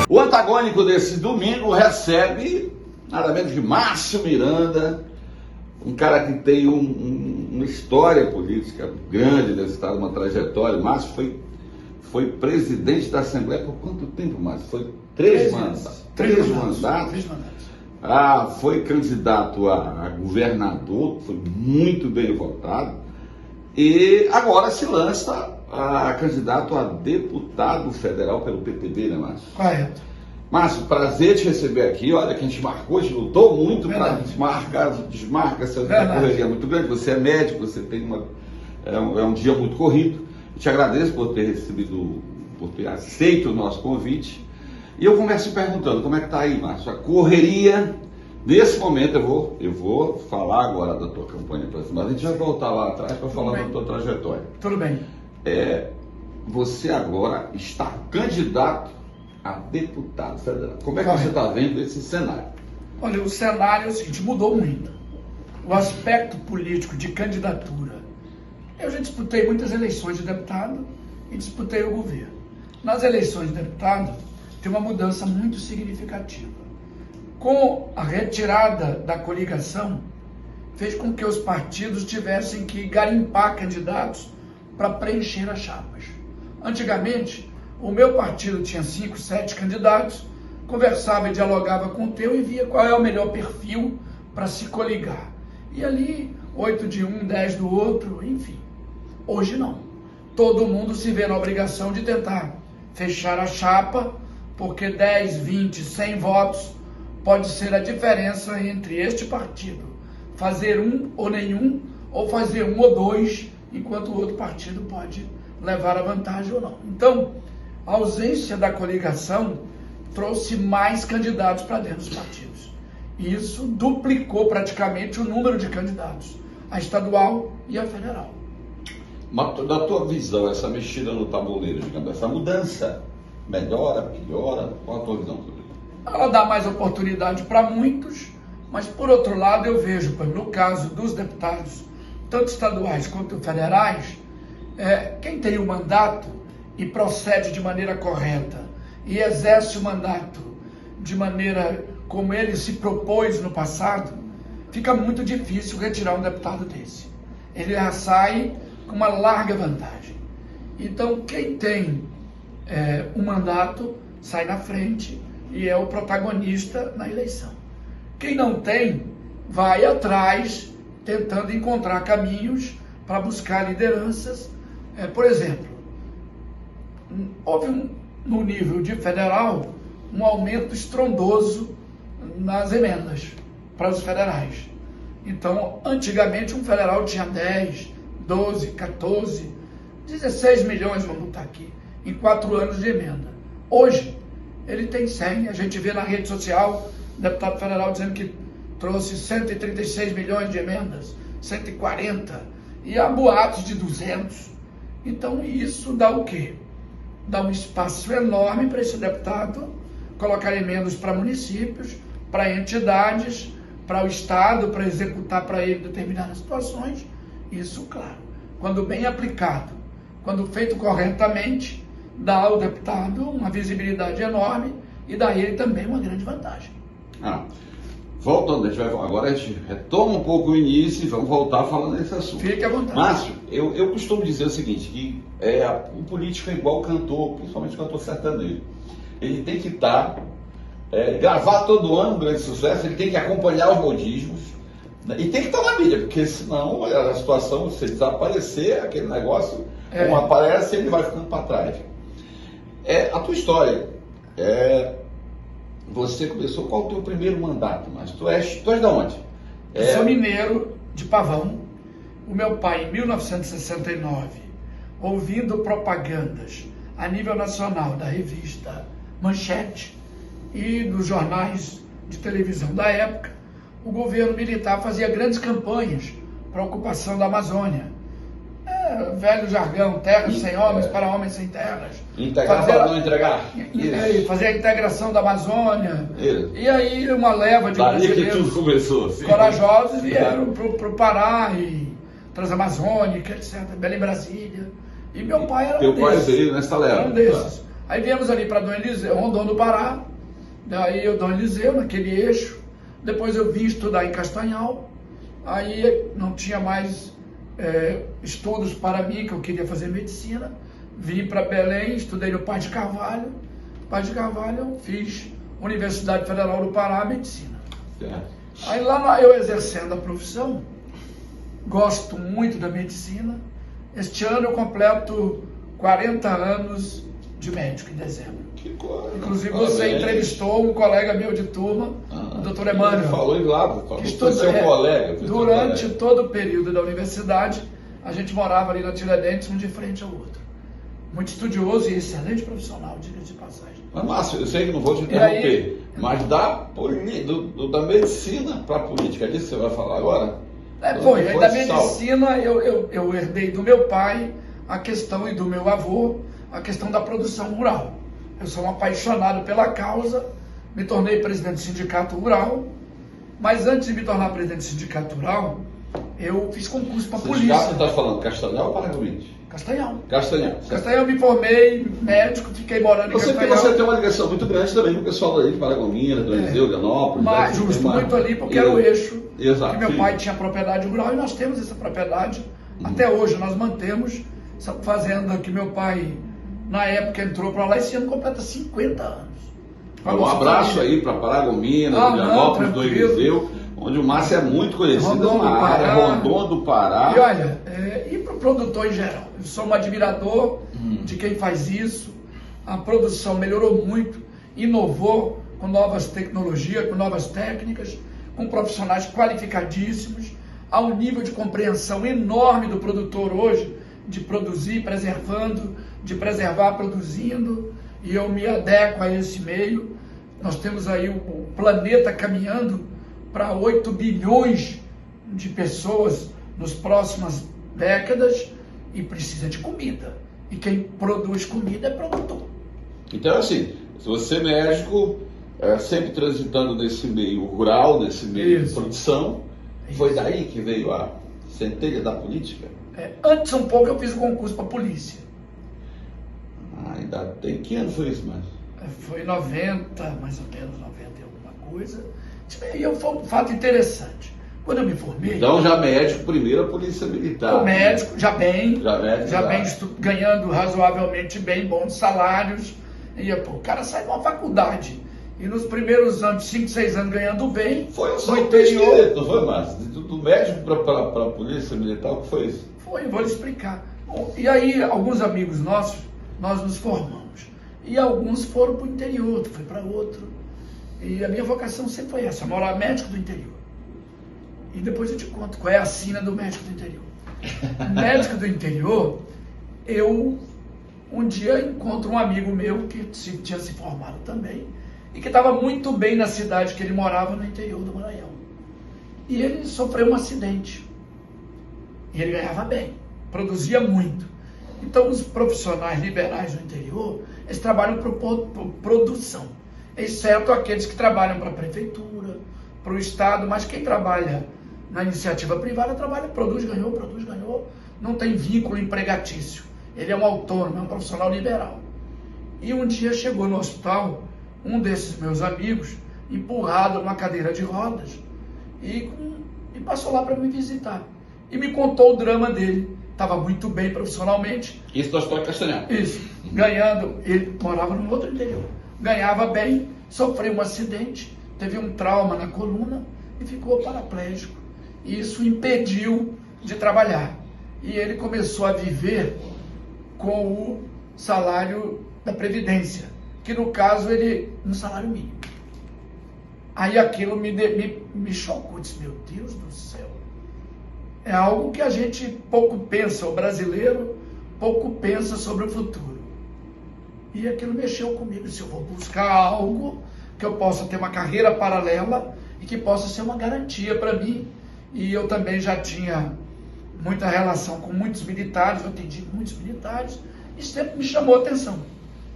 O antagônico desse domingo recebe nada menos que Márcio Miranda, um cara que tem uma história política grande nesse estado, uma trajetória. Márcio foi presidente da Assembleia por quanto tempo, Márcio? Foi três mandatos. Três mandatos. Foi candidato a governador, foi muito bem votado. E agora se lança a candidato a deputado federal pelo PTB, né, Márcio? Correto. Márcio, prazer te receber aqui. Olha que a gente marcou, a gente lutou muito para desmarca essa correria muito grande. Você é médico, você tem é um dia muito corrido. Eu te agradeço por ter por ter aceito o nosso convite. E eu começo perguntando, como é que está aí, Márcio? A correria, nesse momento, eu vou falar agora da tua campanha para cima, mas a gente vai voltar lá atrás para falar da tua trajetória. Tudo bem. Você agora está candidato a deputado federal. Como é que você está vendo esse cenário? Olha, o cenário é o seguinte, mudou muito. O aspecto político de candidatura. Eu já disputei muitas eleições de deputado e disputei o governo. Nas eleições de deputado, tem uma mudança muito significativa. Com a retirada da coligação, fez com que os partidos tivessem que garimpar candidatos para preencher as chapas. Antigamente, o meu partido tinha 5, 7 candidatos, conversava e dialogava com o teu e via qual é o melhor perfil para se coligar. E ali, 8 de um, 10 do outro, enfim. Hoje não. Todo mundo se vê na obrigação de tentar fechar a chapa, porque 10, 20, 100 votos pode ser a diferença entre este partido fazer um ou nenhum, ou fazer um ou dois, enquanto o outro partido pode levar a vantagem ou não. Então, a ausência da coligação trouxe mais candidatos para dentro dos partidos. E isso duplicou praticamente o número de candidatos, a estadual e a federal. Mas, na tua visão, essa mexida no tabuleiro, digamos, essa mudança, melhora, piora? Qual a tua visão sobre isso? Ela dá mais oportunidade para muitos, mas por outro lado eu vejo, no caso dos deputados, tanto estaduais quanto federais, quem tem o mandato e procede de maneira correta e exerce o mandato de maneira como ele se propôs no passado, fica muito difícil retirar um deputado desse. Ele já sai com uma larga vantagem. Então, quem tem um mandato sai na frente e é o protagonista na eleição. Quem não tem, vai atrás, tentando encontrar caminhos para buscar lideranças. Por exemplo, houve no nível de federal um aumento estrondoso nas emendas para os federais. Então, antigamente um federal tinha 10, 12, 14, 16 milhões, vamos botar aqui, em 4 anos de emenda. Hoje, ele tem 100, a gente vê na rede social, o deputado federal dizendo que trouxe 136 milhões de emendas, 140, e há boatos de 200. Então, isso dá o quê? Dá um espaço enorme para esse deputado colocar emendas para municípios, para entidades, para o Estado, para executar para ele determinadas situações. Isso, claro, quando bem aplicado, quando feito corretamente, dá ao deputado uma visibilidade enorme e dá a ele também uma grande vantagem. Voltando, agora a gente retoma um pouco o início e vamos voltar falando desse assunto. Fique à vontade. Márcio, eu costumo dizer o seguinte, que o político é igual cantor, principalmente cantor sertanejo. Ele tem que gravar todo ano um grande sucesso, ele tem que acompanhar os modismos, né? E tem que estar na mídia, porque senão a situação, se desaparecer, aquele negócio, como aparece, ele vai ficando para trás. A tua história, você começou, qual o teu primeiro mandato? Mas tu és de onde? Eu sou mineiro de Pavão. O meu pai, em 1969, ouvindo propagandas a nível nacional da revista Manchete e dos jornais de televisão da época, o governo militar fazia grandes campanhas para a ocupação da Amazônia. Velho jargão, terras sem homens para homens sem terras. Integrar para não entregar. Fazer a integração da Amazônia. E aí uma leva de brasileiros que tudo começou, corajosos vieram para o Pará e Transamazônica, etc. Belém, Brasília. E meu pai era Teu pai veio nessa leva. Era um desses. Aí viemos ali para Dom Eliseu, Rondon do Pará, daí eu Dom Eliseu, naquele eixo. Depois eu vim estudar em Castanhal, aí não tinha mais estudos para mim, que eu queria fazer medicina. Vim para Belém, estudei no Paz de Carvalho. Paz de Carvalho eu fiz Universidade Federal do Pará, medicina. Aí lá eu exercendo a profissão, gosto muito da medicina. Este ano eu completo 40 anos de médico, em dezembro. Que coisa. Inclusive você entrevistou um colega meu de turma, o Dr. Emmanuel. Ele falou lá, que foi seu colega. Durante todo o período da universidade, a gente morava ali na Tiradentes, um de frente ao outro. Muito estudioso e excelente profissional, diga-se de passagem. Mas, Márcio, eu sei que não vou te interromper, mas da medicina para a política, é disso que você vai falar agora? Foi, aí da medicina eu herdei do meu pai a questão, e do meu avô, a questão da produção rural. Eu sou um apaixonado pela causa, me tornei presidente do sindicato rural, mas antes de me tornar presidente do sindicato rural, eu fiz concurso para a polícia. Você está falando Castanhal ou Paragominas? Castanhal. Castanhal, eu me formei médico, fiquei morando em Castanhal. Você tem uma ligação muito grande também com o pessoal ali de Paragominas, do Eliseu, Ganópolis. Mas justo, muito ali, porque era o eixo. Exato, que meu pai tinha propriedade rural e nós temos essa propriedade. Até hoje nós mantemos essa fazenda que meu pai, na época, entrou para lá. Esse ano completa 50 anos. Um abraço aí para Paragominas, do Ganópolis, do Eliseu, onde o Márcio é muito conhecido na área, Rondon do Pará. E olha, e para o produtor em geral, eu sou um admirador de quem faz isso. A produção melhorou muito, inovou com novas tecnologias, com novas técnicas, com profissionais qualificadíssimos. Há um nível de compreensão enorme do produtor hoje, de produzir preservando, de preservar produzindo, e eu me adequo a esse meio. Nós temos aí o planeta caminhando para 8 bilhões de pessoas nas próximas décadas e precisa de comida. E quem produz comida é produtor. Então, assim, se você é médico, sempre transitando nesse meio rural, nesse meio de produção, foi daí que veio a centelha da política? Antes um pouco eu fiz o concurso para a polícia. Ainda tem, que ano foi isso, mais? Foi 90, mais ou menos, 90 e alguma coisa. E foi um fato interessante. Quando eu me formei... Então já médico, primeiro a polícia militar. Médico, já bem, médico, ganhando razoavelmente bem, bons salários. E o cara sai de uma faculdade. E nos primeiros anos, 5, 6 anos ganhando bem. Foi só no interior. Não foi, Márcio? Do médico para a polícia militar, o que foi isso? Foi, vou lhe explicar. E aí, alguns amigos nossos, nós nos formamos. E alguns foram para o interior, outro foi para outro. E a minha vocação sempre foi essa, morar médico do interior. E depois eu te conto qual é a sina do médico do interior. Médico do interior, eu um dia encontro um amigo meu que tinha se formado também e que estava muito bem na cidade que ele morava, no interior do Maranhão. E ele sofreu um acidente. E ele ganhava bem, produzia muito. Então os profissionais liberais do interior, eles trabalham por produção, exceto aqueles que trabalham para a prefeitura, para o Estado, mas quem trabalha na iniciativa privada produz, ganhou, não tem vínculo empregatício. Ele é um autônomo, é um profissional liberal. E um dia chegou no hospital um desses meus amigos, empurrado numa cadeira de rodas, e passou lá para me visitar. E me contou o drama dele. Estava muito bem profissionalmente. Isso do Hospital Castanhal. Isso. Ganhando, ele morava no outro interior. Ganhava bem, sofreu um acidente, teve um trauma na coluna e ficou paraplégico. E isso impediu de trabalhar. E ele começou a viver com o salário da Previdência, que no caso ele, um salário mínimo. Aí aquilo me chocou, disse, meu Deus do céu. É algo que a gente pouco pensa, o brasileiro pouco pensa sobre o futuro. E aquilo mexeu comigo, disse, eu vou buscar algo que eu possa ter uma carreira paralela e que possa ser uma garantia para mim. E eu também já tinha muita relação com muitos militares, eu atendi muitos militares, e sempre me chamou a atenção.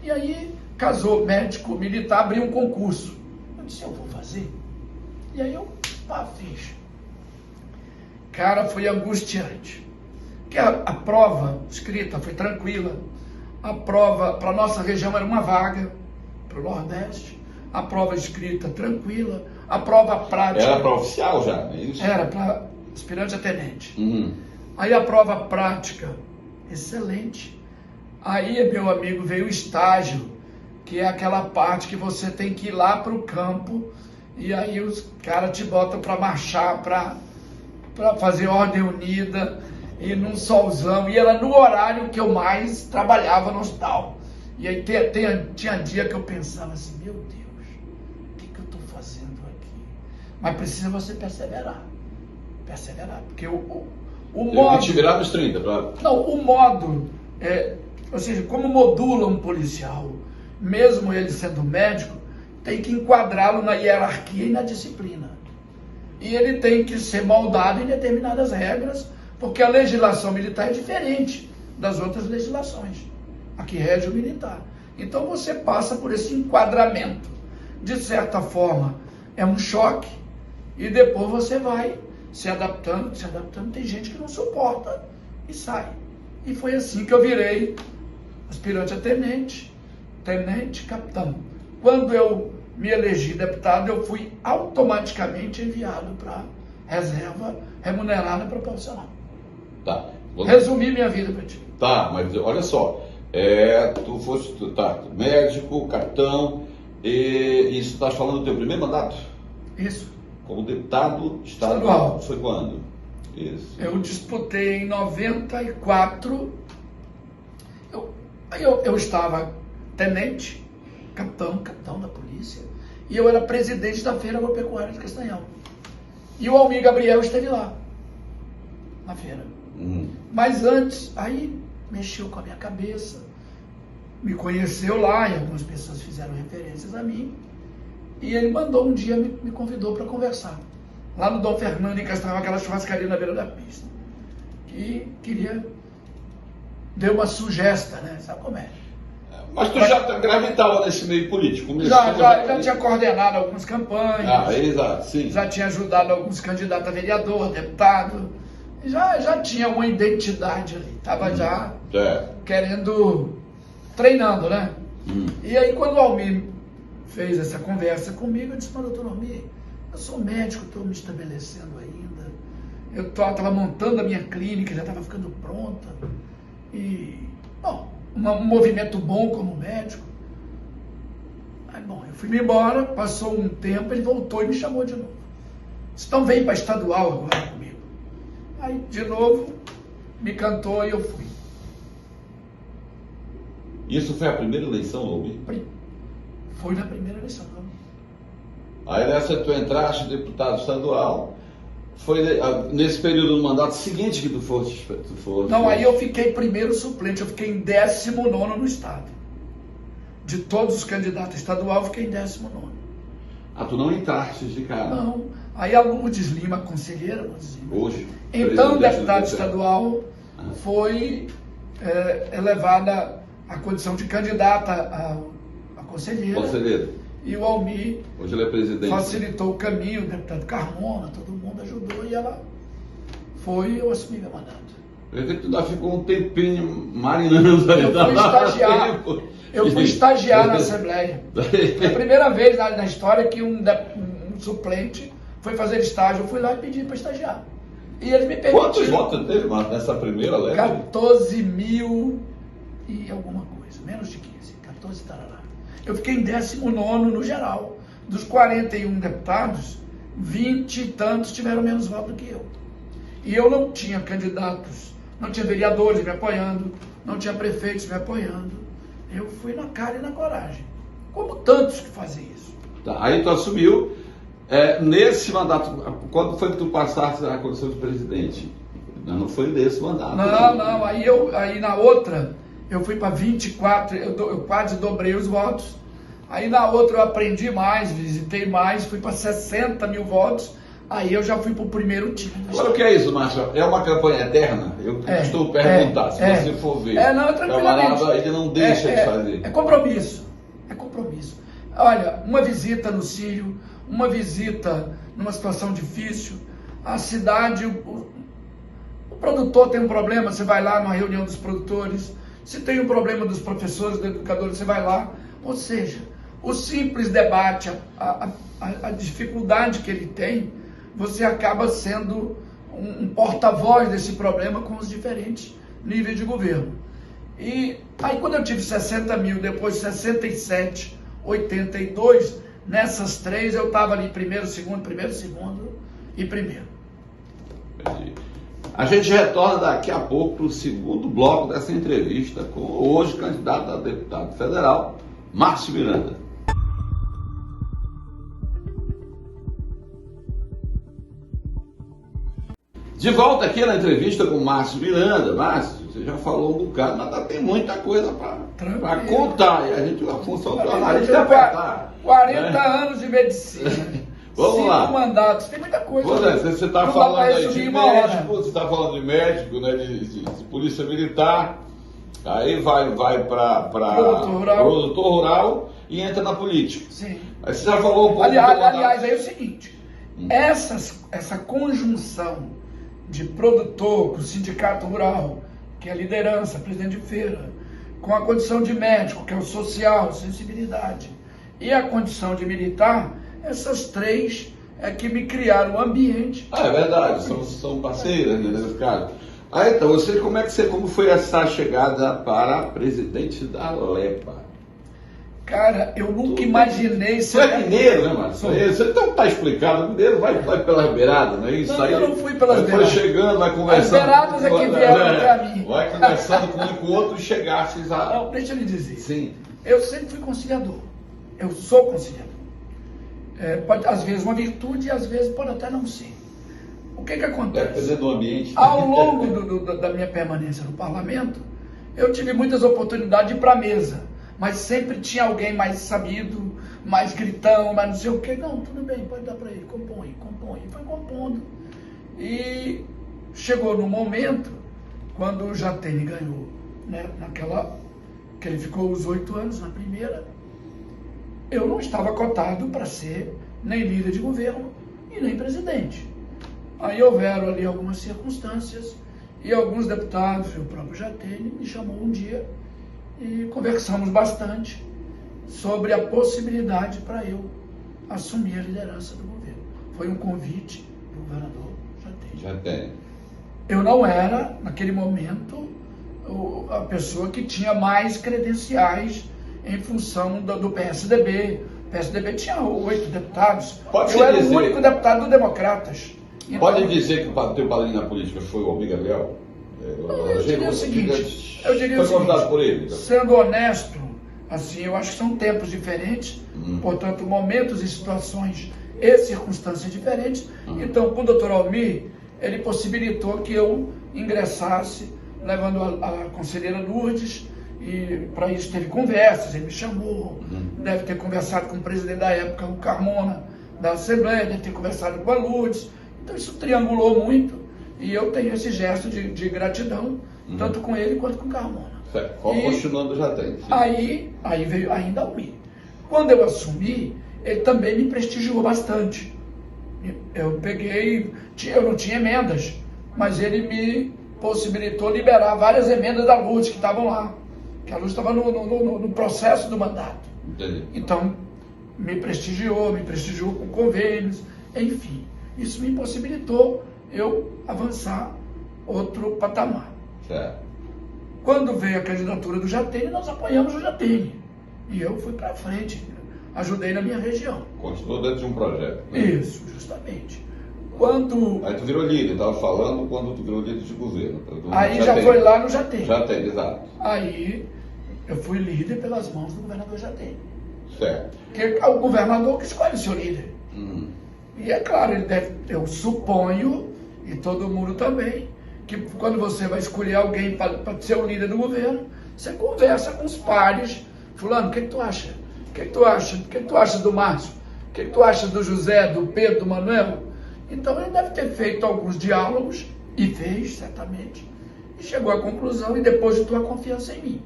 E aí, casou médico, militar, abriu um concurso. Eu disse, eu vou fazer. E aí eu fiz. Cara, foi angustiante. Porque a prova escrita foi tranquila, A prova para a nossa região era uma vaga, para o Nordeste. A prova escrita tranquila, a prova prática... Era para oficial já, não é isso? Era para aspirante a tenente. Aí a prova prática, excelente. Aí, meu amigo, veio o estágio, que é aquela parte que você tem que ir lá para o campo, e aí os caras te botam para marchar, para fazer ordem unida, e num solzão, e era no horário que eu mais trabalhava no hospital. E aí tinha dia que eu pensava assim, meu Deus, o que eu estou fazendo aqui? Mas precisa você perseverar, porque o modo... Te virar nos 30, claro. Não, o modo, ou seja, como modula um policial, mesmo ele sendo médico, tem que enquadrá-lo na hierarquia e na disciplina. E ele tem que ser moldado em determinadas regras, porque a legislação militar é diferente das outras legislações. Aqui rege o militar. Então você passa por esse enquadramento. De certa forma, é um choque, e depois você vai se adaptando. Tem gente que não suporta e sai. E foi assim que eu virei aspirante a tenente, capitão. Quando eu me elegi deputado, eu fui automaticamente enviado para reserva remunerada proporcional. Tá. Resumi minha vida para ti. Tá, mas olha só, tu foste médico, capitão, e isso está falando do teu primeiro mandato? Isso. Como deputado estadual. Foi quando? Isso. Eu disputei em 94. Eu estava tenente, capitão da polícia, e eu era presidente da Feira Agropecuária de Castanhal. E o Almir Gabriel esteve lá, na feira. Mas antes, aí mexeu com a minha cabeça, me conheceu lá, e algumas pessoas fizeram referências a mim, e ele mandou um dia, me convidou para conversar. Lá no Dom Fernando, em Castanhal, aquela churrascaria na beira da pista. E queria... Deu uma sugesta, né? Sabe como é? Mas tu já gravitava nesse meio político? Já tinha coordenado algumas campanhas. Exato, sim. Já tinha ajudado alguns candidatos a vereador, deputado. Já tinha uma identidade ali. Estava já querendo, treinando, né? E aí, quando o Almir fez essa conversa comigo, eu disse, mas doutor Almir, eu sou médico, estou me estabelecendo ainda. Eu estava montando a minha clínica, já estava ficando pronta. E, bom, um movimento bom como médico. Aí, bom, eu fui embora, passou um tempo, ele voltou e me chamou de novo. Disse, então vem para estadual agora comigo. Aí, de novo, me cantou e eu fui. Isso foi a primeira eleição, Almir? Foi na primeira eleição. Aí nessa tu entraste deputado estadual, foi nesse período do mandato seguinte que tu foste? Não, aí eu fiquei primeiro suplente, eu fiquei em 19º no estado. De todos os candidatos estadual, eu fiquei em 19º. Tu não entraste de cara? Não. Aí a Lourdes Lima, conselheira, hoje, então deputada estadual, foi elevada à condição de candidata a conselheira. E o Almir hoje ele é presidente, facilitou o caminho, o deputado Carmona, todo mundo ajudou, e ela foi, eu assumi meu mandato. Eu sei que tu ainda ficou um tempinho marinando aí. Eu fui estagiar na Assembleia. Foi a primeira vez na história que um suplente foi fazer estágio. Eu fui lá e pedi para estagiar. E eles me permitiram. Quantos votos teve nessa primeira leve? 14 mil e alguma coisa, menos de 15, 14 tarará. Eu fiquei em 19º no geral. Dos 41 deputados, 20 e tantos tiveram menos votos do que eu. E eu não tinha candidatos, não tinha vereadores me apoiando, não tinha prefeitos me apoiando. Eu fui na cara e na coragem, como tantos que fazem isso. Aí tu assumiu. Nesse mandato, quando foi que tu passaste a condição de presidente? Não foi nesse mandato. Não. Aí na outra, eu fui para 24, eu quase dobrei os votos. Aí na outra eu aprendi mais, visitei mais, fui para 60 mil votos. Aí eu já fui para o primeiro time. Agora o que é isso, Márcio? É uma campanha eterna? Eu costumo perguntar, se você for ver. Tranquilamente. Ele não deixa de fazer. É compromisso. Olha, uma visita no Sírio, uma visita numa situação difícil, a cidade, o produtor tem um problema, você vai lá numa reunião dos produtores, Se tem um problema dos professores, dos educadores, você vai lá. Ou seja, o simples debate, a dificuldade que ele tem, você acaba sendo um porta-voz desse problema com os diferentes níveis de governo. E aí quando eu tive 60 mil, depois 67, 82, nessas três eu estava ali primeiro, segundo e primeiro. A gente retorna daqui a pouco para o segundo bloco dessa entrevista com o hoje candidato a deputado federal, Márcio Miranda. De volta aqui na entrevista com o Márcio Miranda. Márcio, você já falou um bocado, mas ainda tem muita coisa para contar. E a função do jornalista é apertar. 40 anos de medicina. Vamos lá. 5 mandatos, tem muita coisa. Você está falando aí de médico, você está falando de médico, né, de polícia militar, aí vai para produtor rural e entra na política. Sim. Aí você já falou um pouco aliás, aí é o seguinte, essa conjunção de produtor com o sindicato rural, que é a liderança, presidente de feira, com a condição de médico, que é o social, sensibilidade, e a condição de militar, essas três é que me criaram um ambiente. É verdade, são parceiras, né, nesse caso. Aí então, como foi essa chegada para presidente da LEPA? Cara, eu nunca imaginei ser... Você é mineiro, né, Márcio? Você então tá explicado, o mineiro vai pelas beiradas, não é isso? Não, aí, eu não fui pelas beiradas. Foi chegando, vai conversando... As beiradas é que vieram pra mim. Vai conversando com um e com o outro e chegastes a... Não, deixa eu lhe dizer. Sim. Eu sempre fui conciliador. Eu sou conciliador. Pode, às vezes uma virtude e às vezes pode até não ser. O que acontece? Dependendo do ambiente. Ao longo da minha permanência no parlamento, eu tive muitas oportunidades de ir para a mesa, mas sempre tinha alguém mais sabido, mais gritão, mais não sei o quê. Não, tudo bem, pode dar para ele, compõe. E foi compondo. E chegou no momento, quando o Jatene ganhou, né, que ele ficou os 8 anos na primeira, eu não estava cotado para ser nem líder de governo e nem presidente. Aí houveram ali algumas circunstâncias e alguns deputados, e o próprio Jatene, me chamou um dia e conversamos bastante sobre a possibilidade para eu assumir a liderança do governo. Foi um convite do governador Jatene. Eu não era, naquele momento, a pessoa que tinha mais credenciais em função do PSDB. O PSDB tinha 8 deputados. Eu era o único deputado do Democratas. Então, pode dizer que o teu padrinho na política foi o Almir Gabriel? Eu diria o seguinte, foi convidado por ele? Então. Sendo honesto, assim, eu acho que são tempos diferentes, portanto, momentos e situações e circunstâncias diferentes. Então, com o doutor Almir, ele possibilitou que eu ingressasse, levando a conselheira Lourdes, e para isso teve conversas, ele me chamou, deve ter conversado com o presidente da época, o Carmona, da Assembleia, deve ter conversado com a Lourdes. Então isso triangulou muito e eu tenho esse gesto de gratidão, tanto com ele quanto com o Carmona. Continuando já tem. Aí veio ainda o Mi. Quando eu assumi, ele também me prestigiou bastante. Eu não tinha emendas, mas ele me possibilitou liberar várias emendas da Lourdes que estavam lá. Que a Lourdes estava no processo do mandato. Entendi. Então, me prestigiou com convênios, enfim. Isso me possibilitou eu avançar outro patamar. Certo. Quando veio a candidatura do Jatene, nós apoiamos o Jatene. E eu fui para frente, ajudei na minha região. Continuou dentro de um projeto. Né? Isso, justamente. Aí tu virou líder, estava falando quando tu virou líder de governo. Aí já foi lá no Jatene. Jatene, exato. Aí eu fui líder pelas mãos do governador Jatene. Certo. Que é o governador que escolhe o seu líder. E é claro, eu suponho, e todo mundo também, que quando você vai escolher alguém para ser o líder do governo, você conversa com os pares. Fulano, o que tu acha? O que tu acha? O que tu acha do Márcio? O que tu acha do José, do Pedro, do Manuel? Então ele deve ter feito alguns diálogos, e fez, certamente, e chegou à conclusão e depositou a confiança em mim.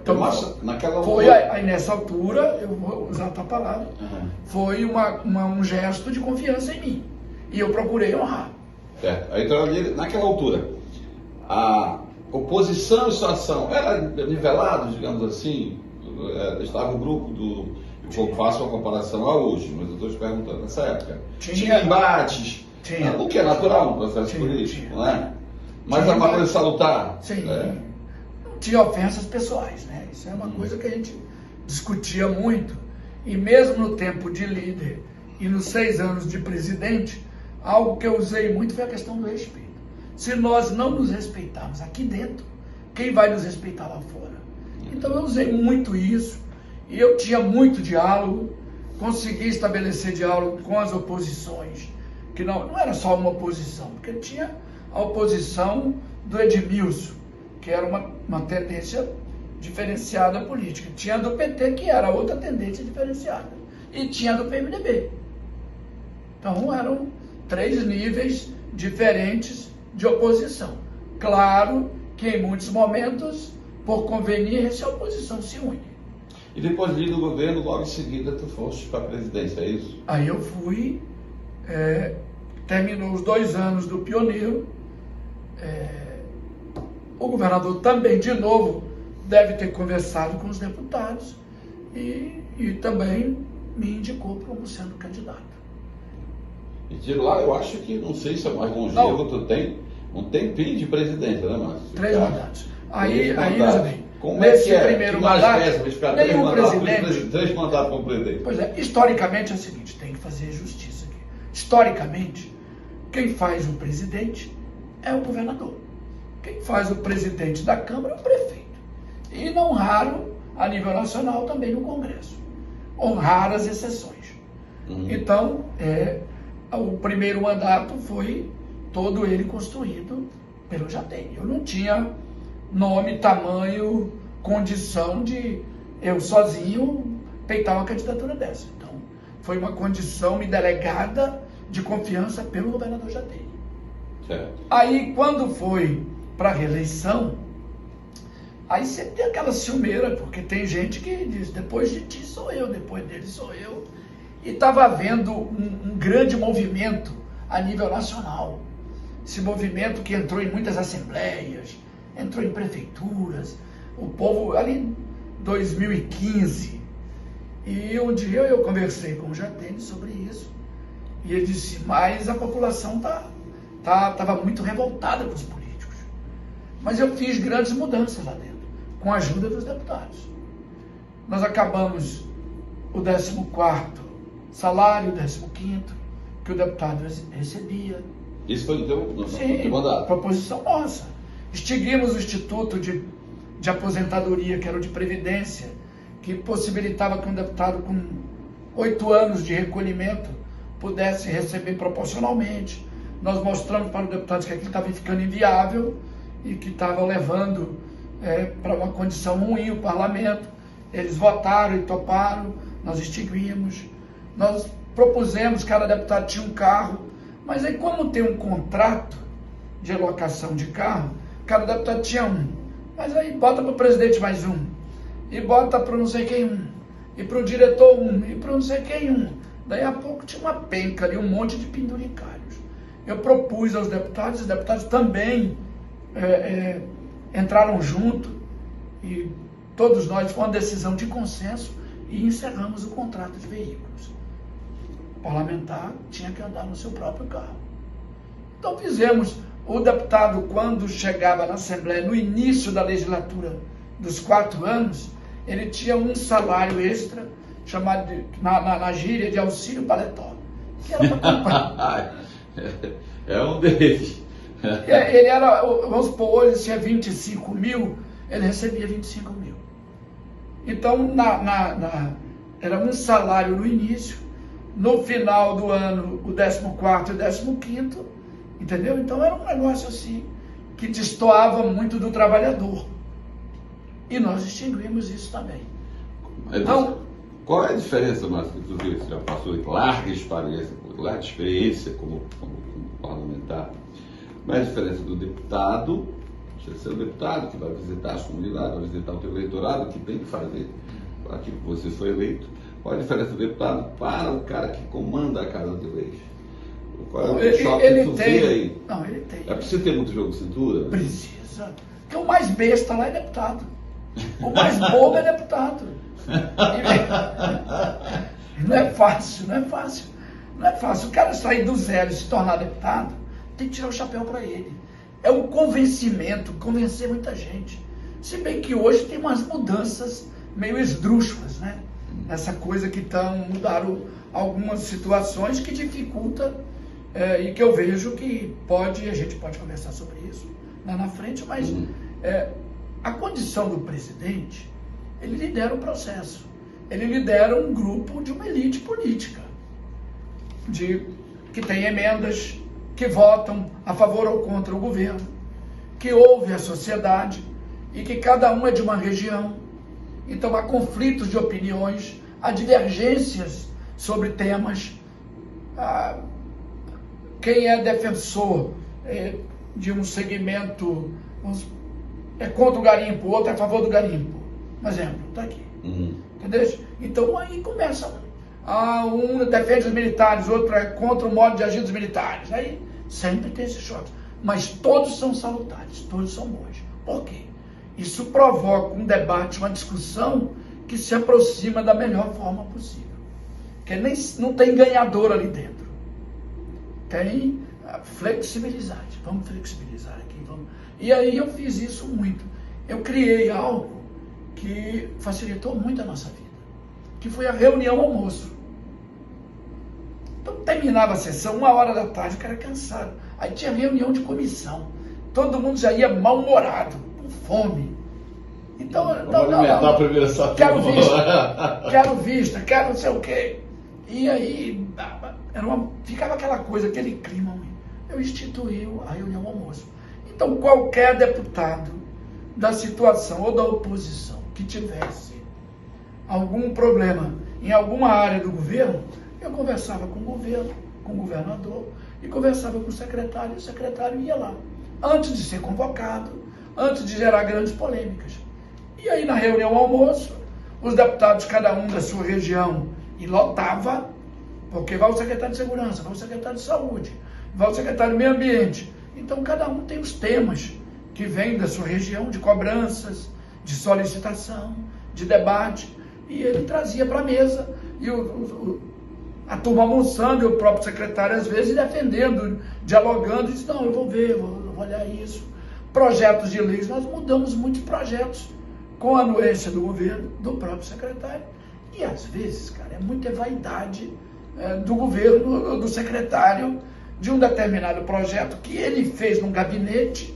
Então, aí nessa altura, eu vou usar a tua palavra, foi um gesto de confiança em mim. E eu procurei honrar. Certo. Então, naquela altura, oposição e situação, era nivelado, digamos assim? Estava o grupo do... Eu faço uma comparação a hoje, mas eu estou te perguntando, nessa época, tinha embates, o que é natural no processo político, não é? Mas é uma coisa salutar. Sim, não tinha ofensas pessoais, né? Isso é uma coisa que a gente discutia muito. E mesmo no tempo de líder e nos 6 anos de presidente, algo que eu usei muito foi a questão do respeito. Se nós não nos respeitarmos aqui dentro, quem vai nos respeitar lá fora? Então eu usei muito isso, e eu tinha muito diálogo, consegui estabelecer diálogo com as oposições, que não era só uma oposição, porque tinha a oposição do Edmilson, que era uma tendência diferenciada política, tinha a do PT, que era outra tendência diferenciada, e tinha a do PMDB. Então eram 3 níveis diferentes de oposição. Claro que em muitos momentos, por conveniência, a oposição se une. E depois de ir do governo, logo em seguida, tu foste para a presidência, é isso? Aí eu fui, terminou os 2 anos do pioneiro, o governador também, de novo, deve ter conversado com os deputados e também me indicou como sendo candidato. E de lá, eu acho que, não sei se é mais longevo, tu tem um tempinho de presidência, né, Márcio? 3 mandatos. Aí, veja bem, como é que é? primeiro Que mais mandato, peça, ficar nenhum presidente... 3 mandatos como presidente. Pois é, historicamente é o seguinte, tem que fazer justiça aqui. Historicamente, quem faz o presidente é o governador. Quem faz o presidente da Câmara é o prefeito. E não raro, a nível nacional, também no Congresso. Com raras exceções. Então, o primeiro mandato foi todo ele construído pelo Jatene. Eu não tinha nome, tamanho, condição de eu sozinho peitar uma candidatura dessa. Então, foi uma condição me delegada de confiança pelo governador Jatene. Certo. Aí, quando foi para a reeleição, aí sempre tem aquela ciumeira, porque tem gente que diz, depois de ti sou eu, depois dele sou eu. E estava havendo um grande movimento a nível nacional. Esse movimento que entrou em muitas assembleias, entrou em prefeituras, o povo ali em 2015. E um dia eu conversei com o Jatene sobre isso, e ele disse, mas a população estava muito revoltada com os políticos. Mas eu fiz grandes mudanças lá dentro, com a ajuda dos deputados. Nós acabamos o 14º salário, 15º, que o deputado recebia. Isso foi no teu mandato? Proposição nossa. Extinguimos o Instituto de Aposentadoria, que era o de Previdência, que possibilitava que um deputado com 8 anos de recolhimento pudesse receber proporcionalmente. Nós mostramos para os deputados que aquilo estava ficando inviável e que estava levando para uma condição ruim o parlamento. Eles votaram e toparam, nós extinguimos. Nós propusemos, cada deputado tinha um carro, mas aí como tem um contrato de alocação de carro, cada deputado tinha um. Mas aí bota para o presidente mais um, e bota para não sei quem um, e para o diretor um, e para não sei quem um. Daí a pouco tinha uma penca ali, um monte de penduricários. Eu propus aos deputados, os deputados também entraram junto, e todos nós, foi uma decisão de consenso, e encerramos o contrato de veículos. O parlamentar tinha que andar no seu próprio carro. Então fizemos, o deputado, quando chegava na Assembleia, no início da legislatura dos 4 anos, ele tinha um salário extra, chamado na gíria de auxílio paletó, que era para comprar. É um deles. Ele era, vamos supor, hoje tinha 25 mil, ele recebia 25 mil. Então, era um salário no início, no final do ano, o 14º e o 15º, entendeu? Então, era um negócio assim, que destoava muito do trabalhador. E nós extinguimos isso também. Então, qual é a diferença, Márcio, que tu viu? Você já passou larga experiência como parlamentar. Qual é a diferença do deputado, você ser o deputado que vai visitar as comunidades, vai visitar o teu eleitorado, que tem que fazer para que você foi eleito? Qual é a diferença do deputado para o cara que comanda a Casa de Leis? Qual é o choque que tu vê aí? Não, ele tem. É preciso ter muito jogo de cintura? Precisa. Porque o mais besta lá é deputado. O mais bobo é deputado. Não é fácil, não é fácil. Não é fácil. O cara sair do zero e se tornar deputado, tem que tirar o chapéu para ele. É um convencimento, convencer muita gente. Se bem que hoje tem umas mudanças meio esdrúxulas, né? Essa coisa que mudaram algumas situações que dificulta e que eu vejo que a gente pode conversar sobre isso lá na frente, mas a condição do presidente, ele lidera o processo. Ele lidera um grupo de uma elite política, que tem emendas, que votam a favor ou contra o governo, que ouve a sociedade e que cada um é de uma região. Então há conflitos de opiniões, há divergências sobre temas. Quem é defensor de um segmento é contra o garimpo, o outro é a favor do garimpo. Um exemplo, está aqui. Entendeu? Então aí começa. Um defende os militares, outro é contra o modo de agir dos militares. Aí sempre tem esse choque. Mas todos são salutares, todos são bons. Por quê? Isso provoca um debate, uma discussão que se aproxima da melhor forma possível. Porque não tem ganhador ali dentro. Tem flexibilidade. Vamos flexibilizar aqui. Vamos. E aí eu fiz isso muito. Eu criei algo que facilitou muito a nossa vida, que foi a reunião almoço. Então terminava a sessão, 1h da tarde, o cara cansado. Aí tinha reunião de comissão. Todo mundo já ia mal-humorado, com fome. Então, alimentar a primeira quero vista, quero não sei o quê. E aí ficava aquela coisa, aquele clima. Eu instituí a reunião almoço. Então qualquer deputado da situação ou da oposição que tivesse algum problema em alguma área do governo, eu conversava com o governo, com o governador, e conversava com o secretário ia lá, antes de ser convocado, antes de gerar grandes polêmicas. E aí na reunião almoço, os deputados, cada um da sua região, e lotava, porque vai o secretário de Segurança, vai o secretário de Saúde, vai o secretário do Meio Ambiente. Então cada um tem os temas que vêm da sua região, de cobranças, de solicitação, de debate, e ele trazia para a mesa, e a turma almoçando, e o próprio secretário às vezes defendendo, dialogando, disse, não, eu vou ver, eu vou olhar isso. Projetos de leis, nós mudamos muitos projetos com a anuência do governo, do próprio secretário, e às vezes, cara, é muita vaidade do governo, do secretário, de um determinado projeto que ele fez num gabinete,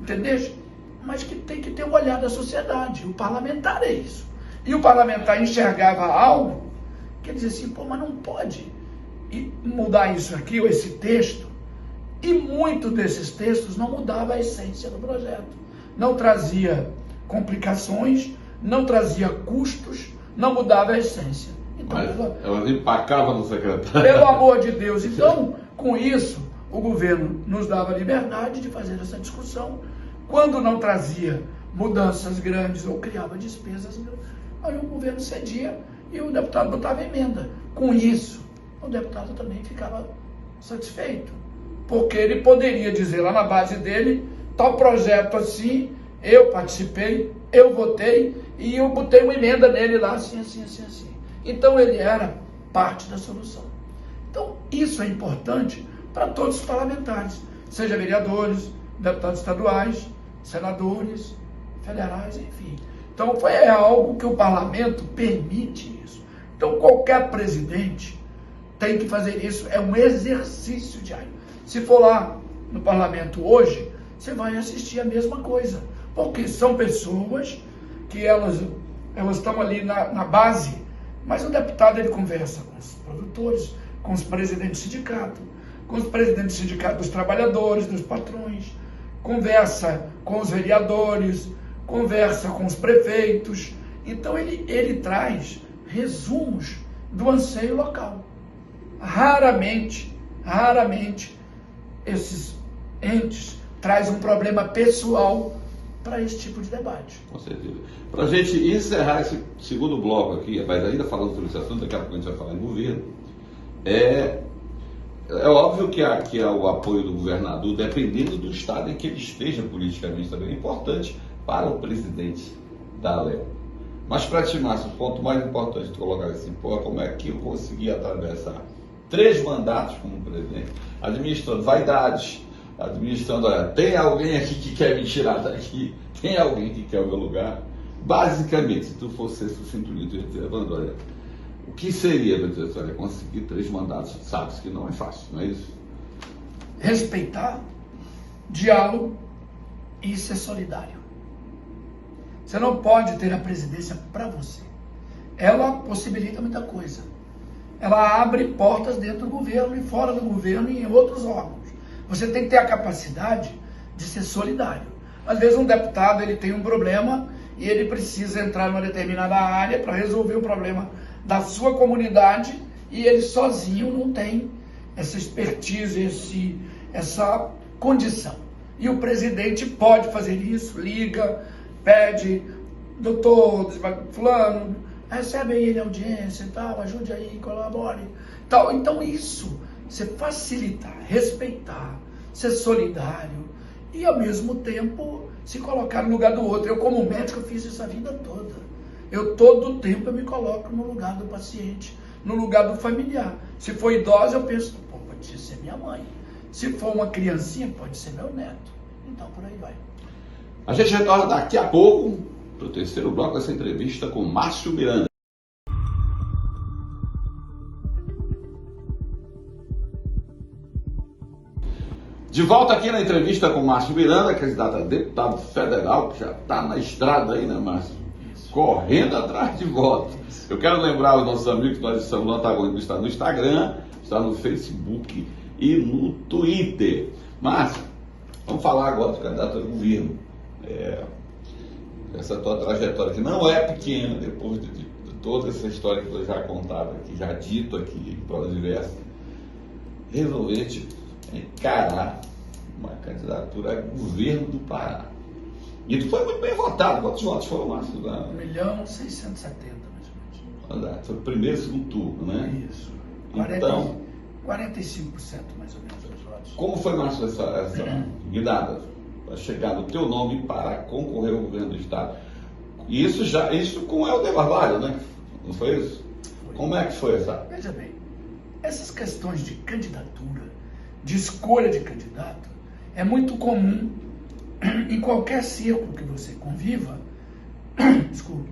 entendeu? Mas que tem que ter um olhar da sociedade. O parlamentar é isso. E o parlamentar enxergava algo que ele dizia assim, pô, mas não pode mudar isso aqui, ou esse texto. E muitos desses textos não mudava a essência do projeto. Não trazia complicações, não trazia custos, não mudava a essência. Então, elas empacavam no secretário. Pelo amor de Deus. Então, com isso, o governo nos dava liberdade de fazer essa discussão. Quando não trazia mudanças grandes ou criava despesas, aí o governo cedia e o deputado botava emenda. Com isso, o deputado também ficava satisfeito, porque ele poderia dizer lá na base dele, tal projeto assim, eu participei, eu votei e eu botei uma emenda nele lá, assim. Então ele era parte da solução. Então isso é importante para todos os parlamentares, seja vereadores, deputados estaduais, senadores, federais, enfim. Então é algo que o parlamento permite isso. Então qualquer presidente tem que fazer isso, é um exercício diário. Se for lá no parlamento hoje, você vai assistir a mesma coisa, porque são pessoas que elas estão ali na base, mas o deputado ele conversa com os produtores, com os presidentes do sindicato, com os presidentes do sindicato dos trabalhadores, dos patrões, conversa com os vereadores, conversa com os prefeitos. Então ele traz resumos do anseio local. Raramente esses entes trazem um problema pessoal para esse tipo de debate. Com certeza. Para a gente encerrar esse segundo bloco aqui, mas ainda falando sobre esse assunto, daqui a pouco a gente vai falar em governo, É óbvio que o apoio do governador, dependendo do estado em que ele esteja politicamente também, é importante para o presidente da Alep. Mas para ti, Márcio, o ponto mais importante de colocar assim, pô, como é que eu consegui atravessar 3 mandatos como presidente, administrando vaidades, administrando, olha, tem alguém aqui que quer me tirar daqui, tem alguém que quer o meu lugar. Basicamente, se tu fosse sucinto, tu ia dizer, Evandro, olha, o que seria, meu Deus, olha, conseguir 3 mandatos? Sabes que não é fácil, não é isso? Respeitar, diálogo e ser solidário. Você não pode ter a presidência para você. Ela possibilita muita coisa. Ela abre portas dentro do governo e fora do governo e em outros órgãos. Você tem que ter a capacidade de ser solidário. Às vezes um deputado ele tem um problema e ele precisa entrar numa determinada área para resolver o problema da sua comunidade e ele sozinho não tem essa expertise, essa condição. E o presidente pode fazer isso, liga, pede, doutor fulano, recebe aí ele audiência e tal, ajude aí, colabore. Tal. Então isso, você facilitar, respeitar, ser solidário e ao mesmo tempo se colocar no lugar do outro. Eu como médico fiz isso a vida toda. Todo o tempo eu me coloco no lugar do paciente, no lugar do familiar. Se for idosa eu penso, pô, pode ser minha mãe. Se for uma criancinha, pode ser meu neto. Então por aí vai. A gente retorna daqui a pouco para o terceiro bloco dessa entrevista com Márcio Miranda. De volta aqui na entrevista com Márcio Miranda, candidato a deputado federal, que já está na estrada aí, né, Márcio? Isso. Correndo atrás de votos. Isso. Eu quero lembrar aos nossos amigos que nós estamos no Antagonismo, está no Instagram, está no Facebook e no Twitter. Márcio, vamos falar agora do candidato ao governo. Essa tua trajetória que não é pequena, depois de toda essa história que eu já contado aqui, já dito aqui, em prova diversa, resolver encarar uma candidatura a governo do Pará. E tu foi muito bem votado. Quantos votos foram, Márcio? 1.670.000, mais ou menos. Foi o primeiro e segundo turno, né? Isso. Então, 45% mais ou menos dos votos. Como foi, Márcio, essa guinada para chegar no teu nome para concorrer ao governo do Estado? E isso com o Helder Barbalho, né? Não foi isso? Foi. Como é que foi essa? Veja bem, essas questões de candidatura, de escolha de candidato, é muito comum em qualquer círculo que você conviva. Desculpe.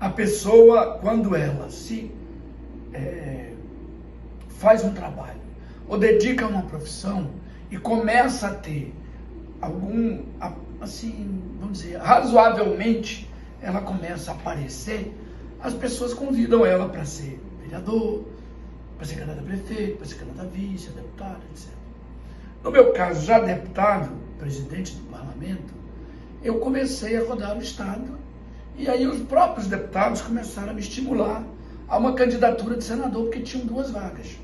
A pessoa, quando ela se faz um trabalho ou dedica a uma profissão e começa a ter assim, vamos dizer, razoavelmente, ela começa a aparecer, as pessoas convidam ela para ser vereador, para ser candidato a prefeito, para ser candidato a vice, a deputado, etc. No meu caso, já deputado, presidente do parlamento, eu comecei a rodar o Estado e aí os próprios deputados começaram a me estimular a uma candidatura de senador, porque tinham 2 vagas.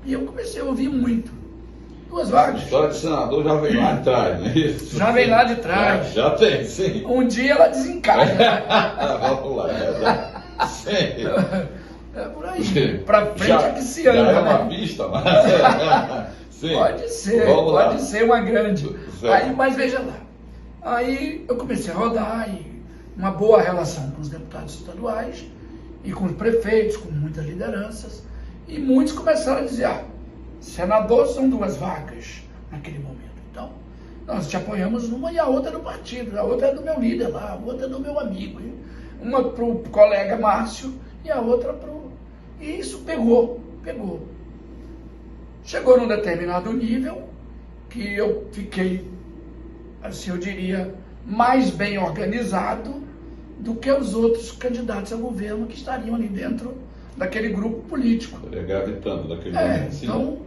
E eu comecei a ouvir muito. 2 vagas. A história de senador já vem lá de trás, não é isso? Já vem lá de trás. Já tem, sim. Um dia ela desencarna. Vamos lá, sim. É por aí. Pra frente é que se anda. Já é uma né? pista, mas... Sim. Pode ser uma grande. Aí, mas veja lá. Aí eu comecei a rodar e uma boa relação com os deputados estaduais e com os prefeitos, com muitas lideranças. E muitos começaram a dizer, senador são 2 vagas naquele momento. Então, nós te apoiamos numa e a outra é do partido, a outra é do meu líder lá, a outra é do meu amigo. Uma para o colega Márcio e a outra para o... E isso pegou. Chegou num determinado nível que eu fiquei, assim eu diria, mais bem organizado do que os outros candidatos ao governo que estariam ali dentro daquele grupo político. Gravitando daquele momento. Então,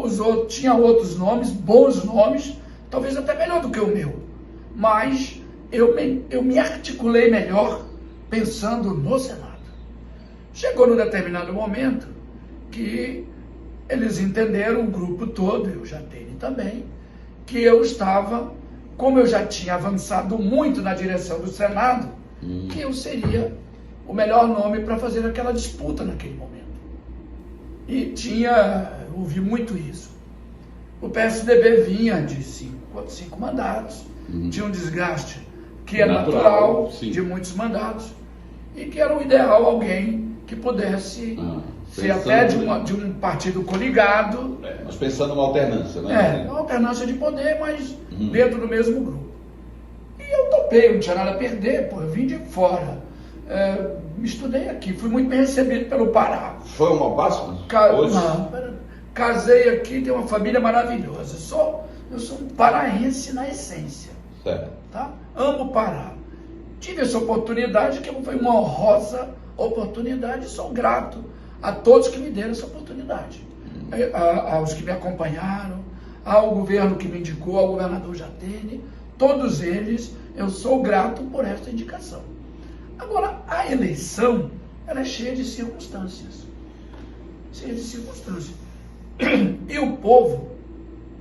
os outros, tinha outros nomes, bons nomes, talvez até melhor do que o meu. Mas eu me articulei melhor pensando no Senado. Chegou num determinado momento que eles entenderam, o grupo todo, eu já dele também, que eu estava, como eu já tinha avançado muito na direção do Senado, que eu seria o melhor nome para fazer aquela disputa naquele momento. E eu ouvi muito isso. O PSDB vinha de 5 mandatos, tinha um desgaste que é natural de muitos mandatos, e que era o ideal alguém que pudesse ser até de um partido coligado. Mas pensando numa alternância, né? Uma alternância de poder, mas dentro do mesmo grupo. E eu topei, não tinha nada a perder, eu vim de fora. Estudei aqui, fui muito bem recebido pelo Pará. Foi uma Páscoa? Casei aqui, tenho uma família maravilhosa. Eu sou um paraense na essência. Certo. Tá? Amo o Pará. Tive essa oportunidade, que foi uma honrosa oportunidade, e sou grato a todos que me deram essa oportunidade. Aos que me acompanharam, ao governo que me indicou, ao governador Jatene, todos eles, eu sou grato por esta indicação. Agora, a eleição, ela é cheia de circunstâncias. E o povo...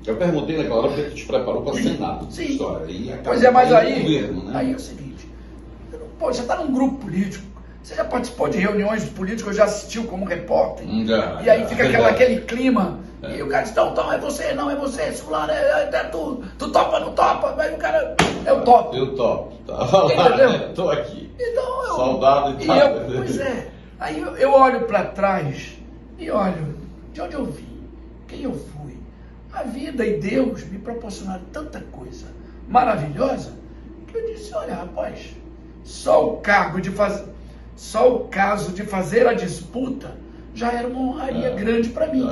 Eu perguntei naquela hora porque tu te preparou para o Senado. Sim. História. Pois é, mas aí, governo, né? aí é o seguinte, você está num grupo político, você já participou de reuniões políticas, já assistiu como repórter, e aí fica aquele clima, e o cara diz, não, é você, não é você, fulano, tu topa, não topa, aí o cara, eu topo. Eu topo, tava lá, tô aqui, então, soldado e tal. Pois é, aí eu olho para trás, e olho de onde eu vim, quem eu fui. A vida e Deus me proporcionaram tanta coisa maravilhosa, que eu disse, olha, rapaz, só o caso de fazer a disputa já era uma honraria grande para mim.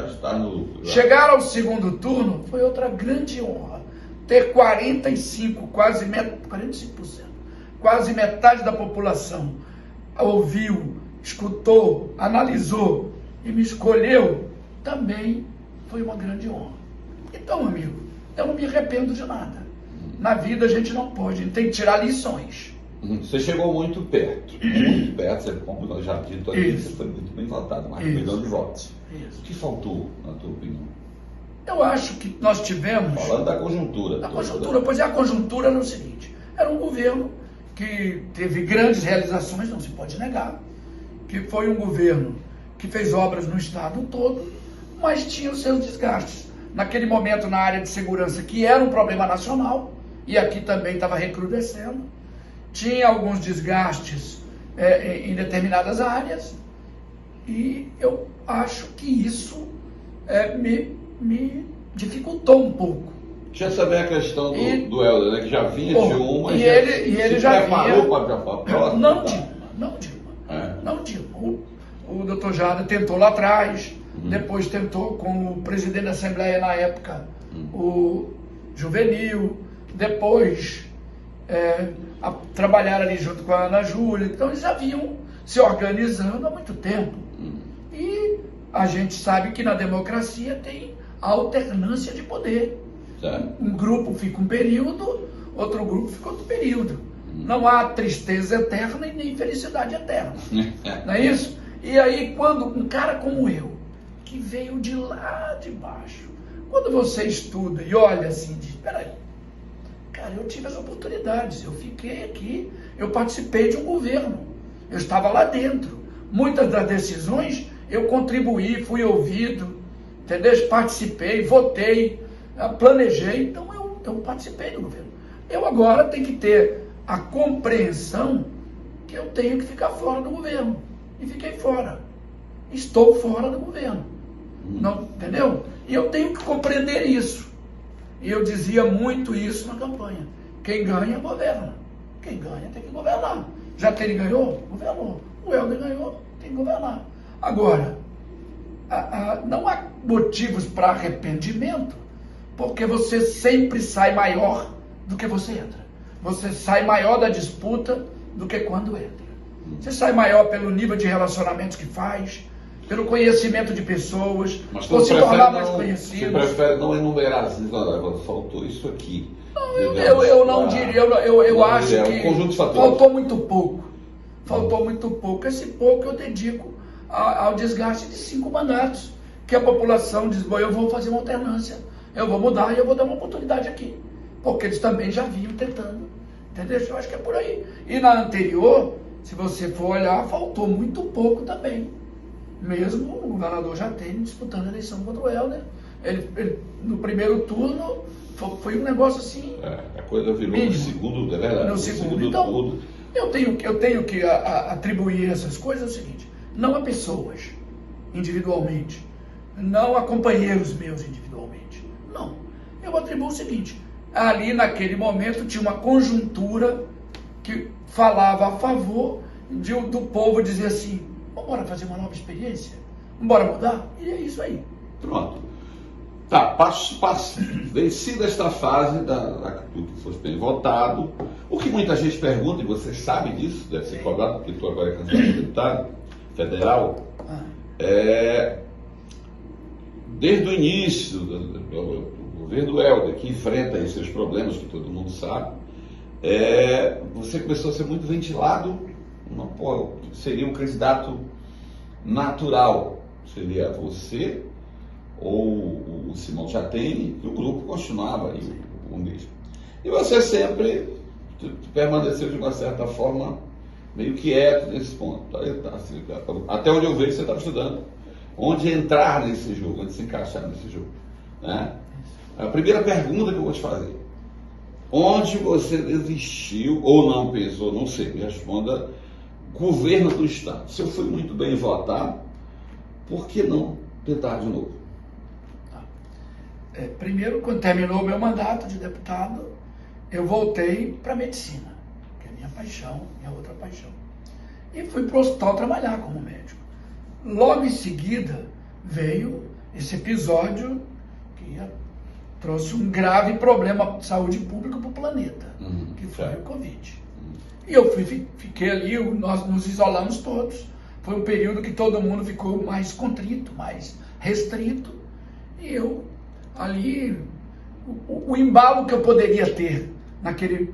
Chegar ao segundo turno foi outra grande honra. Ter 45%, quase metade da população ouviu, escutou, analisou e me escolheu, também foi uma grande honra. Então, amigo, eu não me arrependo de nada. Na vida a gente não pode, a gente tem que tirar lições. Você chegou muito perto, você, como nós já dito aqui, você foi muito bem votado, mais de 1 milhão de votos. O que faltou, na tua opinião? Eu acho que nós tivemos... Falando da conjuntura. Da conjuntura, pois é, a conjuntura era o seguinte, era um governo que teve grandes realizações, não se pode negar, que foi um governo que fez obras no estado todo, mas tinha os seus desgastes. Naquele momento, na área de segurança, que era um problema nacional, e aqui também estava recrudescendo, tinha alguns desgastes em determinadas áreas, e eu acho que isso me dificultou um pouco. Tinha também a questão do Helder, né, que já vinha de uma, e ele já preparou para a próxima. Não Dilma. O doutor Jada tentou lá atrás, depois tentou com o presidente da Assembleia na época, o Juvenil, depois trabalharam ali junto com a Ana Júlia, então eles já vinham se organizando há muito tempo. E a gente sabe que na democracia tem a alternância de poder. Um grupo fica um período, outro grupo fica outro período. Não há tristeza eterna e nem felicidade eterna. Não é isso? E aí, quando um cara como eu, que veio de lá de baixo, quando você estuda e olha assim, diz, peraí, cara, eu tive as oportunidades, eu fiquei aqui, eu participei de um governo, eu estava lá dentro. Muitas das decisões eu contribuí, fui ouvido, entendeu? Participei, votei, planejei, então eu participei do governo. Eu agora tenho que ter a compreensão que eu tenho que ficar fora do governo. E fiquei fora. Estou fora do governo. Não, entendeu? E eu tenho que compreender isso. E eu dizia muito isso na campanha. Quem ganha, governa. Quem ganha tem que governar. Jatene ganhou? Governou. O Helder ganhou? Tem que governar. Agora, não há motivos para arrependimento, porque você sempre sai maior do que você entra. Você sai maior da disputa do que quando entra. Você sai maior pelo nível de relacionamentos que faz, pelo conhecimento de pessoas, por se tornar mais conhecido. Você prefere não enumerar assim, faltou isso aqui. Não, eu não diria, eu acho que faltou muito pouco. Faltou muito pouco. Esse pouco eu dedico ao desgaste de 5 mandatos, que a população diz, bom, eu vou fazer uma alternância, eu vou mudar e eu vou dar uma oportunidade aqui. Porque eles também já vinham tentando. Entendeu? Eu acho que é por aí. E na anterior, se você for olhar, faltou muito pouco também. mesmo o governador Jatene disputando a eleição contra o Helder. Ele, no primeiro turno, foi um negócio assim... A coisa virou mínimo. No segundo, é verdade. No segundo. Então, turno. Eu tenho que atribuir essas coisas ao seguinte: não a pessoas individualmente, não a companheiros meus individualmente. Não. Eu atribuo o seguinte: ali naquele momento tinha uma conjuntura que falava a favor do povo dizer assim: vamos fazer uma nova experiência? Vamos mudar? E é isso aí. Pronto. Tá, vencida esta fase do que fosse bem votado, o que muita gente pergunta, e você sabe disso, deve ser cobrado, porque tu agora é candidato a deputado federal, desde o início do governo Helder, que enfrenta aí seus problemas, que todo mundo sabe, você começou a ser muito ventilado, seria um candidato natural, seria você ou o Simão Jatene, e o grupo continuava aí o mesmo. E você sempre permaneceu de uma certa forma meio quieto nesse ponto. Até onde eu vejo, você estava estudando onde entrar nesse jogo, onde se encaixar nesse jogo, né? A primeira pergunta que eu vou te fazer: onde você desistiu ou não pensou, não sei, me responda, governo do Estado. Se eu fui muito bem votado, por que não tentar de novo? Primeiro, quando terminou o meu mandato de deputado, eu voltei para a medicina, que é a minha paixão, minha outra paixão. E fui para o hospital trabalhar como médico. Logo em seguida, veio esse episódio que trouxe um grave problema de saúde pública para o planeta, que foi o Covid. E eu fiquei ali, nós nos isolamos todos. Foi um período que todo mundo ficou mais contrito, mais restrito. E eu, ali, o embalo que eu poderia ter naquele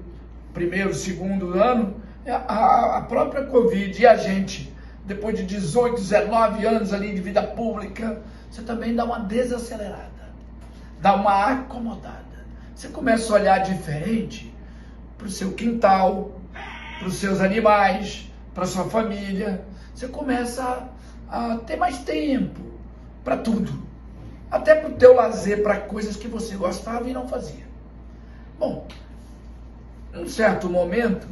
primeiro, segundo ano, a própria Covid e a gente, depois de 18, 19 anos ali de vida pública, você também dá uma desacelerada, dá uma acomodada. Você começa a olhar diferente para o seu quintal, para os seus animais, para a sua família. Você começa a ter mais tempo para tudo. Até para o teu lazer, para coisas que você gostava e não fazia. Bom, num certo momento,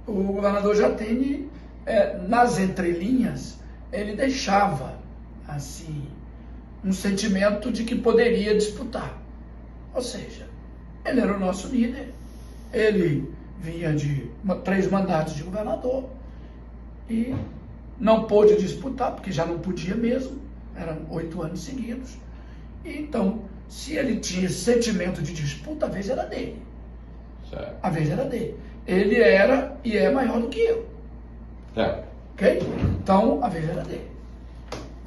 o governador Jatene, nas entrelinhas, ele deixava, assim, um sentimento de que poderia disputar. Ou seja, ele era o nosso líder, ele vinha de 3 mandatos de governador e não pôde disputar, porque já não podia mesmo, eram 8 anos seguidos. Então, se ele tinha esse sentimento de disputa, a vez era dele. Certo. A vez era dele. Ele era e é maior do que eu. Certo. Ok? Então, a vez era dele.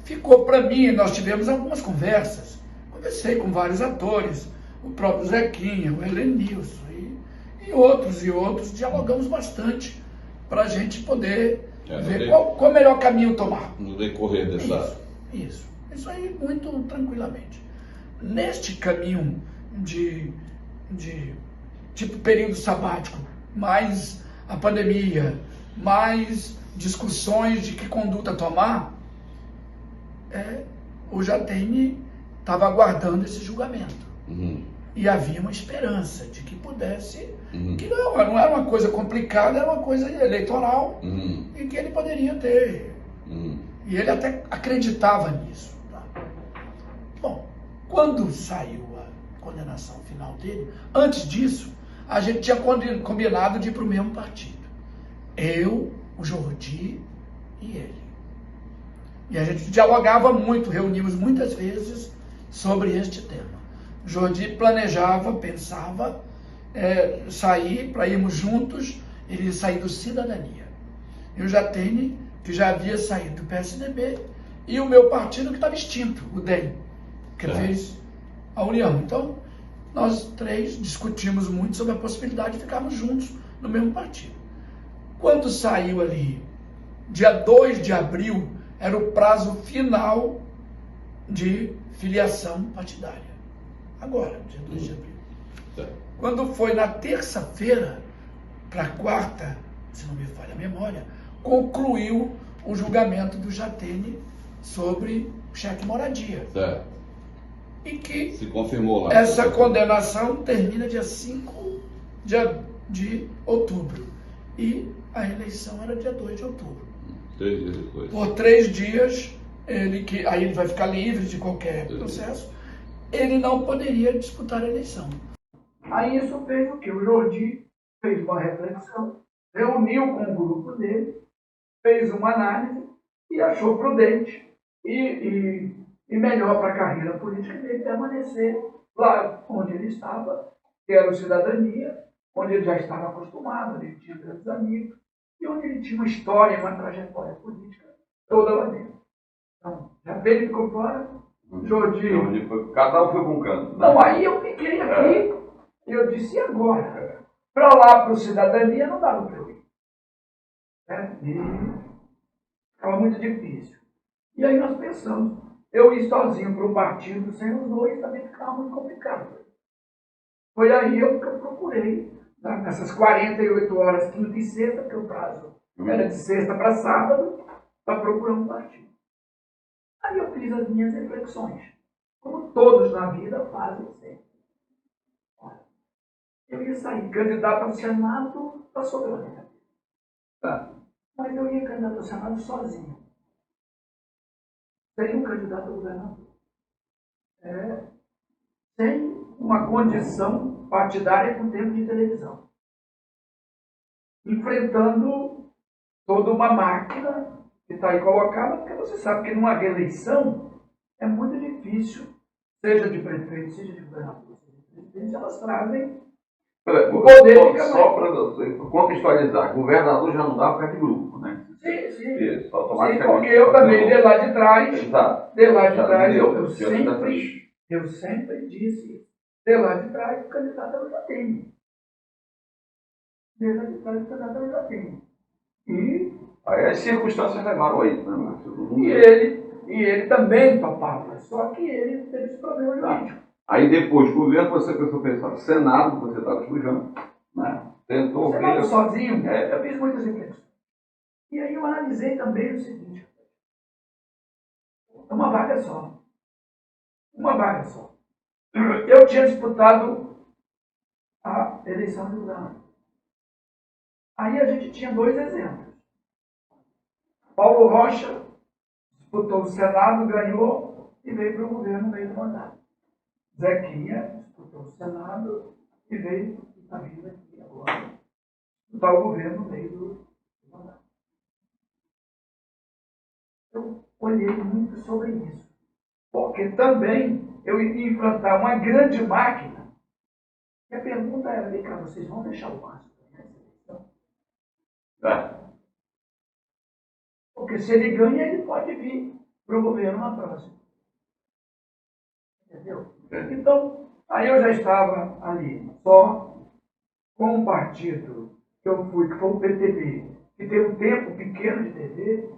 Ficou para mim, nós tivemos algumas conversas. Conversei com vários atores, o próprio Zequinha, o Helenilson e outros. Dialogamos bastante para a gente poder ver qual o melhor caminho tomar. No decorrer dessa... Isso aí, muito tranquilamente. Neste caminho de tipo período sabático, mais a pandemia, mais discussões de que conduta tomar, o Jatene estava aguardando esse julgamento. E havia uma esperança de que pudesse, que não era uma coisa complicada, era uma coisa eleitoral, e que ele poderia ter. E ele até acreditava nisso. Tá? Bom, quando saiu a condenação final dele, antes disso, a gente tinha combinado de ir para o mesmo partido. Eu, o Jordi e ele. E a gente dialogava muito, reunimos muitas vezes sobre este tema. O Jordi planejava, pensava sair para irmos juntos, ele ia sair do Cidadania. E o Jatene, que já havia saído do PSDB, e o meu partido que estava extinto, o DEM, que fez a união. Então, nós 3 discutimos muito sobre a possibilidade de ficarmos juntos no mesmo partido. Quando saiu ali, dia 2 de abril, era o prazo final de filiação partidária. Agora, dia 2 de abril. Quando foi na terça-feira, para a quarta, se não me falha a memória, concluiu o julgamento do Jatene sobre o cheque moradia. Certo. E que Se confirmou lá. essa condenação termina dia 5 de outubro. E a eleição era dia 2 de outubro. 3 dias depois. Por 3 dias, aí ele vai ficar livre de qualquer processo, ele não poderia disputar a eleição. Aí isso fez o quê? O Jordi fez uma reflexão, reuniu com o grupo dele, fez uma análise e achou prudente e melhor para a carreira política dele permanecer lá onde ele estava, que era o Cidadania, onde ele já estava acostumado, onde ele tinha grandes amigos, e onde ele tinha uma história, uma trajetória política toda lá dentro. Então, já ele ficou fora, Jordi... Cada um foi para um canto. Não, aí eu fiquei aqui, e eu disse, e agora? Para lá, para o Cidadania, não dava para eu ir. E ficava muito difícil. E aí nós pensamos, eu ir sozinho para um partido sem os dois também ficava muito complicado. Foi aí que eu procurei, nessas 48 horas, quinta e sexta, porque o prazo era de sexta para sábado, para procurar um partido. Aí eu fiz as minhas reflexões, como todos na vida fazem sempre. Olha, eu ia sair candidato ao Senado, passou pela minha vida. Tá. Mas eu ia candidato ao Senado sozinho. Sem um candidato ao governador. Sem uma condição partidária com tempo de televisão. Enfrentando toda uma máquina que está aí colocada, porque você sabe que numa reeleição é muito difícil, seja de prefeito, seja de governador, seja de presidente, elas trazem o poder. Só para contextualizar, governador já não dá para ficar de grupo, né? Sim, sim. Isso, automaticamente. Sim, porque eu também, de lá de trás, exato. De lá de trás, Eu eu sempre disse, de lá de trás, o candidato eu já tenho. De lá de trás, o candidato eu já tenho. Aí as circunstâncias levaram aí. Né? E ele também topava, só que ele teve esse problema jurídico. Aí depois do governo, você começou a pensar, Senado, você estava estudando, né? Tentou ver... sozinho, eu fiz muitas reflexões. E aí eu analisei também o seguinte, uma vaga só. Uma vaga só. Eu tinha disputado a eleição de governador. Aí a gente tinha 2 exemplos. Paulo Rocha disputou o Senado, ganhou e veio para o governo no meio do mandato. Zequinha disputou o Senado e veio, está vindo aqui agora, disputar o governo no meio do mandato. Eu olhei muito sobre isso, porque também eu iria enfrentar uma grande máquina. E a pergunta era, vem cá, vocês vão deixar o Márcio nessa eleição? Porque se ele ganha, ele pode vir para o governo na próxima. Entendeu? Então, aí eu já estava ali, só com um partido que eu fui, que foi o PTB, que tem um tempo pequeno de TV.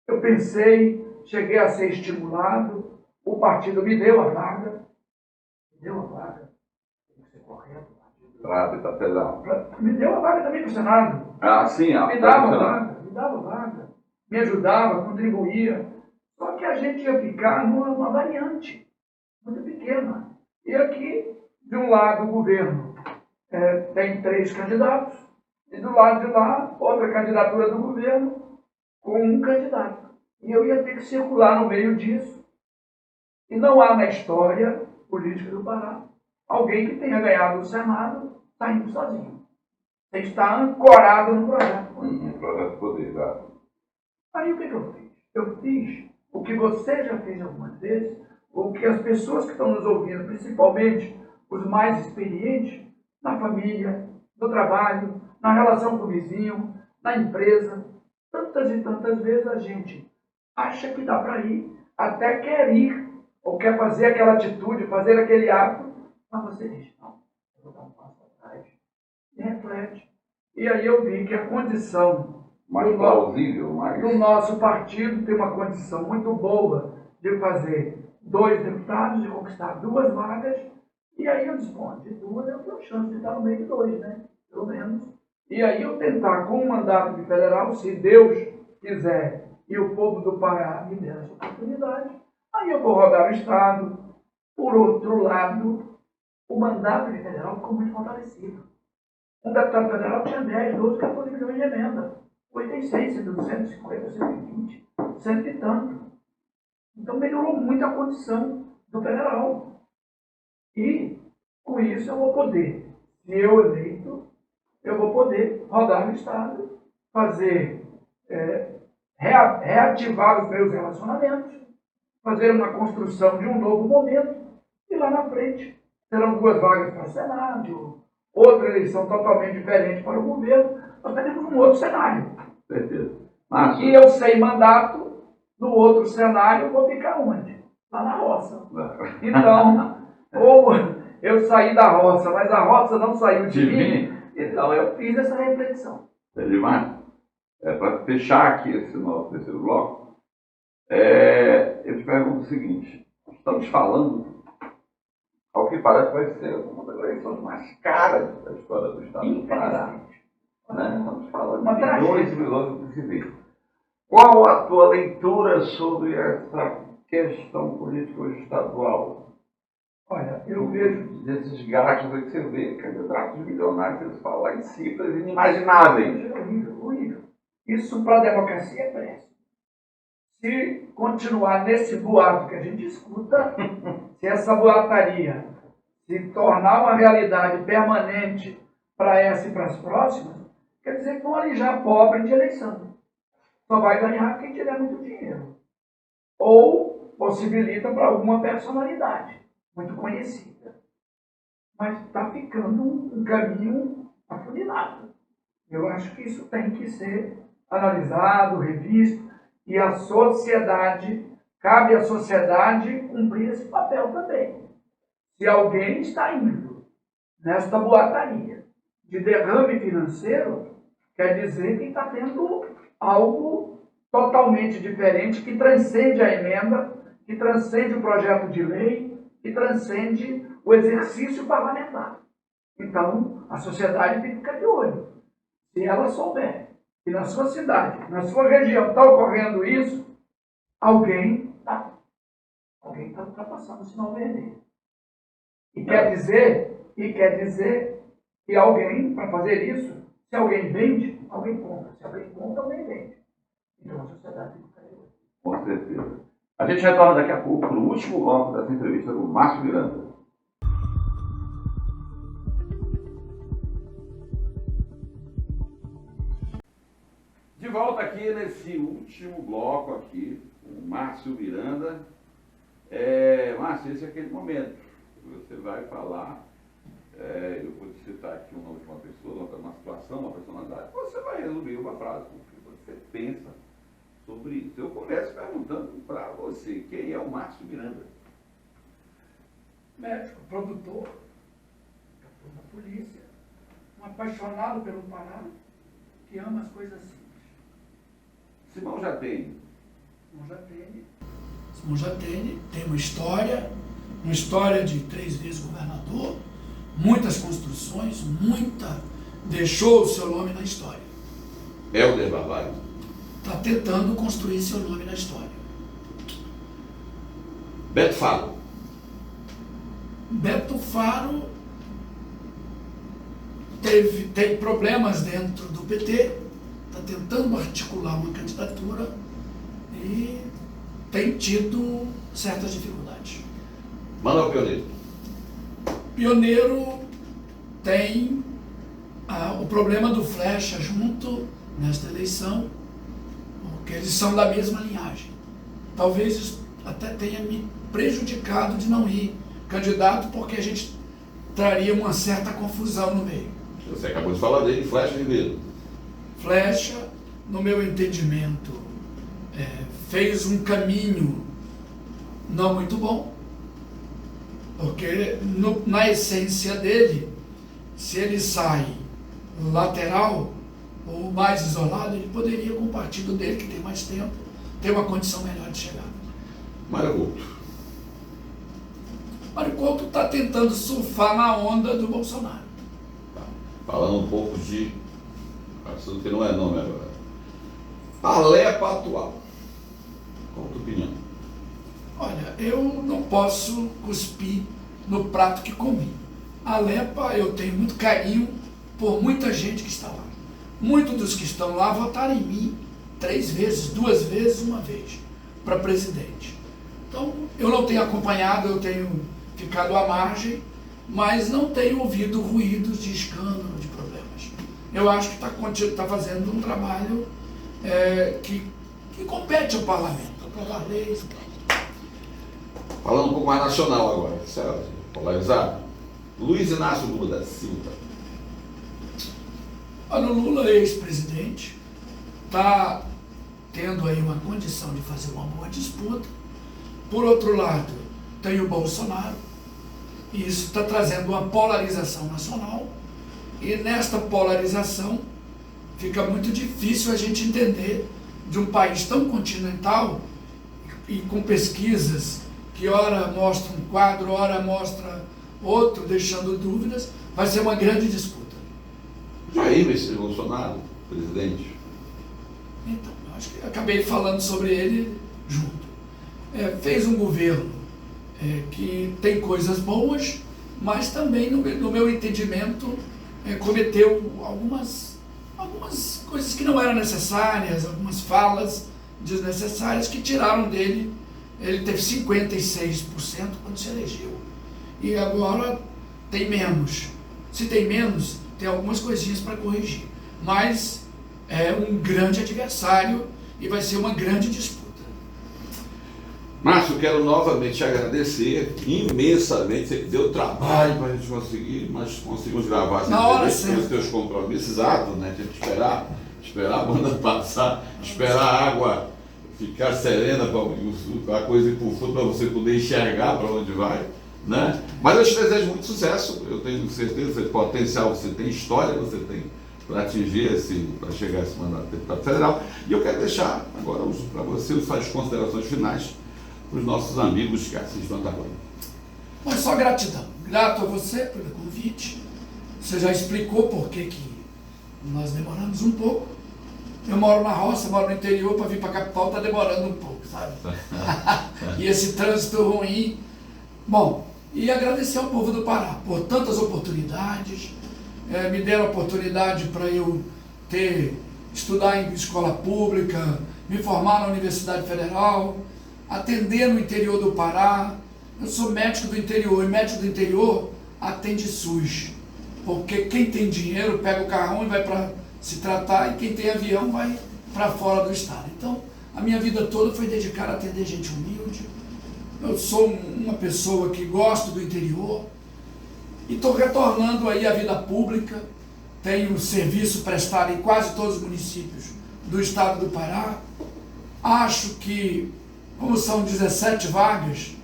Eu pensei, cheguei a ser estimulado, o partido me deu a vaga. Tem que ser correto. Me deu a vaga também para o Senado. Sim. Me dava vaga. Me ajudava, contribuía. Só que a gente ia ficar numa variante muito pequena. E aqui, de um lado, o governo tem 3 candidatos, e do lado de lá, outra candidatura do governo com um candidato. E eu ia ter que circular no meio disso. E não há na história política do Pará alguém que tenha ganhado o Senado saindo sozinho. Ele está ancorado no projeto político. Aí o que eu fiz? Eu fiz o que você já fez algumas vezes, o que as pessoas que estão nos ouvindo, principalmente os mais experientes, na família, no trabalho, na relação com o vizinho, na empresa, tantas e tantas vezes a gente acha que dá para ir, até quer ir, ou quer fazer aquela atitude, fazer aquele ato, mas você diz, não, eu vou dar um passo atrás, e reflete. E aí eu vi que a condição do nosso partido tem uma condição muito boa de fazer 2 deputados, de conquistar 2 vagas, e aí eu disponho de 2, eu tenho chance de estar no meio de 2, né? Pelo menos. E aí eu tentar, com um mandato de federal, se Deus quiser e o povo do Pará me der essa oportunidade, aí eu vou rodar o Estado. Por outro lado, o mandato de federal ficou muito fortalecido. Um deputado federal tinha 10, 12, 14 milhões de emenda. 86, 150, 120, cento e tanto. Então melhorou muito a condição do federal. E, com isso, eu vou poder, se eu eleito, eu vou poder rodar no Estado, fazer, reativar os meus relacionamentos, fazer uma construção de um novo momento, e lá na frente serão 2 vagas para o Senado, outra eleição totalmente diferente para o governo, nós teremos um outro cenário. Certeza. E eu sem mandato, no outro cenário, eu vou ficar onde? Lá na roça. Então, como eu saí da roça, mas a roça não saiu de mim, então eu fiz essa reflexão. Edmar, para fechar aqui esse nosso terceiro bloco, eu te pergunto o seguinte: estamos falando, ao que parece, vai ser uma das eleições mais caras da história do Estado do Pará. Né? Estamos falando de milhões e milhões de civis. Qual a tua leitura sobre essa questão política hoje estadual? Olha, eu vejo desses gastos que você vê, candidatos milionários, eles falam em cifras inimagináveis. É horrível, horrível. Isso para a democracia é péssimo. Se continuar nesse boato que a gente escuta, se essa boataria se tornar uma realidade permanente para essa e para as próximas, quer dizer que vão alijar pobre de eleição. Só vai ganhar quem tiver muito dinheiro. Ou possibilita para alguma personalidade muito conhecida. Mas está ficando um caminho afunilado. Eu acho que isso tem que ser analisado, revisto, e a sociedade, cabe à sociedade cumprir esse papel também. Se alguém está indo nesta boataria de derrame financeiro, quer dizer que está tendo algo totalmente diferente, que transcende a emenda, que transcende o projeto de lei, que transcende o exercício parlamentar. Então, a sociedade tem que ficar de olho. Se ela souber que na sua cidade, na sua região está ocorrendo isso, alguém está ultrapassando o sinal vermelho. E quer dizer que alguém, para fazer isso, se alguém vende, alguém compra. Se alguém compra, alguém vende. Então a sociedade tem que ficar de olho. Com certeza. A gente retorna daqui a pouco para o último bloco dessa entrevista com o Márcio Miranda. De volta aqui nesse último bloco aqui, com o Márcio Miranda. Márcio, esse é aquele momento que você vai falar, eu vou te citar aqui uma última pessoa, uma situação, uma personalidade, você vai resumir uma frase, o que você pensa sobre isso. Eu começo perguntando para você, quem é o Márcio Miranda? Médico, produtor, da polícia, um apaixonado pelo Pará, que ama as coisas simples. Simão Jatene. Simão Jatene tem uma história de 3 vezes governador, muitas construções, deixou o seu nome na história. Helder Barbalho. Está tentando construir seu nome na história. Beto Faro. Beto Faro tem problemas dentro do PT, está tentando articular uma candidatura e tem tido certas dificuldades. Manuel Pioneiro. Pioneiro tem o problema do Flecha junto nesta eleição, porque eles são da mesma linhagem. Talvez isso até tenha me prejudicado de não ir candidato, porque a gente traria uma certa confusão no meio. Você acabou de falar dele, Flecha Ribeiro. Flecha, no meu entendimento, fez um caminho não muito bom, porque na essência dele, se ele sai lateral ou mais isolado, ele poderia, com o partido dele, que tem mais tempo, ter uma condição melhor de chegar. Mário Couto. Mário Couto está tentando surfar na onda do Bolsonaro. Falando um pouco de assunto que não é nome agora. Alepa atual. eu não posso cuspir no prato que comi. A Lepa, eu tenho muito carinho por muita gente que está lá. Muitos dos que estão lá votaram em mim 3 vezes, 2 vezes, 1 vez para presidente. Então, eu não tenho acompanhado, eu tenho ficado à margem, mas não tenho ouvido ruídos de escândalo, de problemas. Eu acho que está fazendo um trabalho que compete ao parlamento, aprovar leis. Falando um pouco mais nacional agora, certo? Polarizado. Luiz Inácio Lula da Silva. Olha, o Lula, ex-presidente, está tendo aí uma condição de fazer uma boa disputa. Por outro lado, tem o Bolsonaro, e isso está trazendo uma polarização nacional, e nesta polarização fica muito difícil a gente entender de um país tão continental e com pesquisas que ora mostra um quadro, ora mostra outro, deixando dúvidas, vai ser uma grande disputa. Jair Messias Bolsonaro, presidente. Então, acho que acabei falando sobre ele junto. Fez um governo que tem coisas boas, mas também, no meu entendimento, cometeu algumas coisas que não eram necessárias, algumas falas desnecessárias que tiraram dele. Ele teve 56% quando se elegeu. E agora tem menos. Se tem menos, tem algumas coisinhas para corrigir. Mas é um grande adversário e vai ser uma grande disputa. Márcio, quero novamente te agradecer imensamente. Você deu trabalho para a gente conseguir, mas conseguimos gravar na hora certa. Os teus compromissos, exato, né? Tinha que esperar a banda passar, esperar a água ficar serena para a coisa ir para o fundo, para você poder enxergar para onde vai, né? Mas eu te desejo muito sucesso. Eu tenho certeza que potencial você tem, história você tem para atingir para chegar a esse mandato de deputado federal. E eu quero deixar agora para você as considerações finais para os nossos amigos que assistam agora. Mas só gratidão. Grato a você pelo convite. Você já explicou por que nós demoramos um pouco. Eu moro na roça, moro no interior, para vir para a capital está demorando um pouco, sabe? E esse trânsito ruim. Bom, e agradecer ao povo do Pará por tantas oportunidades. Me deram a oportunidade para eu estudar em escola pública, me formar na Universidade Federal, atender no interior do Pará. Eu sou médico do interior, e médico do interior atende SUS, porque quem tem dinheiro pega o carrão e vai para se tratar, e quem tem avião vai para fora do estado. Então, a minha vida toda foi dedicada a atender gente humilde. Eu sou uma pessoa que gosto do interior, e estou retornando aí à vida pública. Tenho serviço prestado em quase todos os municípios do estado do Pará. Acho que, como são 17 vagas,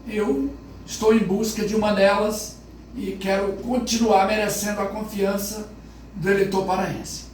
eu estou em busca de uma delas e quero continuar merecendo a confiança do eleitor paraense.